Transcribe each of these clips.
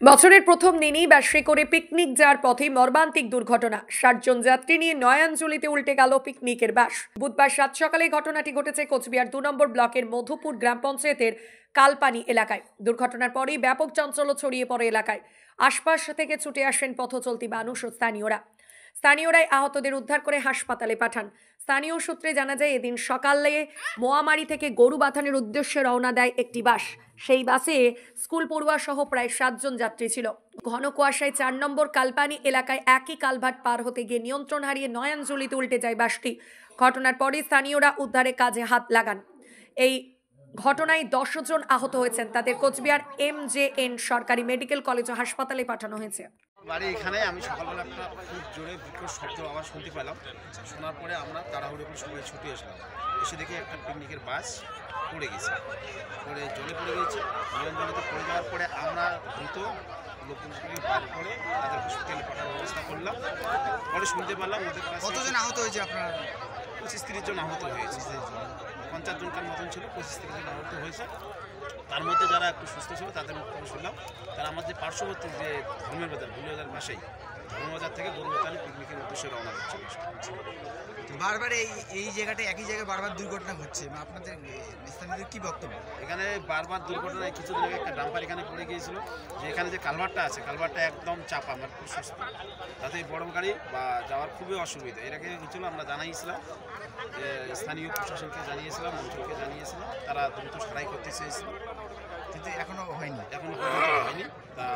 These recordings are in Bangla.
বছরের প্রথম দিনেই ব্যাসে করে পিকনিক যাওয়ার পথে মর্মান্তিক দুর্ঘটনা। ৬০ জন যাত্রী নিয়ে নয়াঞ্জলিতে উল্টে গেল পিকনিকের বাস। বুধবার সাত সকালে ঘটনাটি ঘটেছে কোচবিহার ২ নম্বর ব্লকের মধুপুর গ্রাম পঞ্চায়েতের কালপানি এলাকায়। দুর্ঘটনার পরেই ব্যাপক চাঞ্চল্য ছড়িয়ে পড়ে এলাকায়। আশপাশ থেকে ছুটে আসেন পথ চলতি মানুষ ও স্থানীয়রাই আহতদের উদ্ধার করে হাসপাতালে পাঠান। স্থানীয় সূত্রে জানা যায়, এদিন সকালে মোয়ামারি থেকে গরু বাথানের উদ্দেশ্যে রওনা দেয় একটি বাস। সেই বাসে স্কুল পড়ুয়া সহ প্রায় ৭ জন যাত্রী ছিল। ঘন কুয়াশায় ৪ নম্বর কালপানি এলাকায় একই কালভার্ট পার হতে গিয়ে নিয়ন্ত্রণ হারিয়ে নয়াঞ্জলিতে উল্টে যায় বাসটি। ঘটনার পরে স্থানীয়রা উদ্ধারে কাজে হাত লাগান। এই ঘটনায় ১০ জন আহত হয়েছেন। তাদের কোচবিহার MJN সরকারি মেডিকেল কলেজ ও হাসপাতালে পাঠানো হয়েছে। বাড়ি এখানে আমি সকালবেলা একটা খুব জোরে বিকট শব্দ আওয়াজ শুনতে পেলাম। শোনার পরে আমরা তাড়াহুড়ো করে সবাই ছুটে আসলাম। এসে দেখি একটা পিকনিকের বাস পড়ে গেছে, পড়ে জলে পড়ে গেছে। জলেতে পড়ে যাওয়ার পরে আমরা দ্রুত লোকজনকে বার করে তাদের হসপিটালে পাঠানোর ব্যবস্থা করলাম। পরে শুনতে পারলাম ওদের কাছে কতজন আহত হয়েছে আপনার? ২৫-৩০ জন আহত হয়েছে। ৫০ জনকার মতন ছিল, ২৫-৩০ জন আহত হয়েছে। তার মধ্যে যারা একটু সুস্থ ছিল তাদের মুখে শুনলাম তারা আমাদের পার্শ্ববর্তী যে ধর্মের বাজার ভুলিবাজার পাশেই ধর্মবাজার থেকে গরুবাথানে পিকনিকের উদ্দেশ্যে রওনা দিচ্ছিল। বারবার এই জায়গাটা একই জায়গায় বারবার দুর্ঘটনা হচ্ছে, আপনাদের স্থানীয়দের কী বক্তব্য? এখানে বারবার দুর্ঘটনায় কিছুদিন আগে একটা ডাম্পার এখানে পড়ে গিয়েছিল, যে এখানে যে কালভারটা আছে কালভারটা একদম চাপা, আমার খুব সুস্থ, তাতে বড় গাড়ি বা যাওয়ার খুবই অসুবিধা। এর আগে হচ্ছিল আমরা জানাইছিলাম, স্থানীয় প্রশাসনকে জানিয়েছিলাম, অঞ্চলকে জানিয়েছিলাম, তারা দ্রুত সারাই করতে চেয়েছিল, কিন্তু এখনও হয়নি। এখনও হয়নি। তা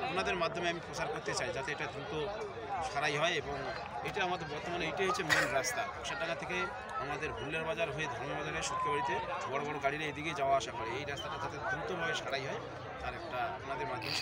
আপনাদের মাধ্যমে আমি প্রচার করতে চাই যাতে এটা দ্রুত সারাই হয়। এবং এটা আমাদের বর্তমানে এইটাই হচ্ছে মেন রাস্তা। কোষাডাঙ্গা থেকে আমাদের ভুল্লার বাজার হয়ে ধর্মবাজারে সুটকেবাড়িতে বড় বড় গাড়িরা এদিকে যাওয়া আসা করে। এই রাস্তাটা যাতে দ্রুতভাবে সারাই হয় তার একটা আপনাদের মাধ্যমে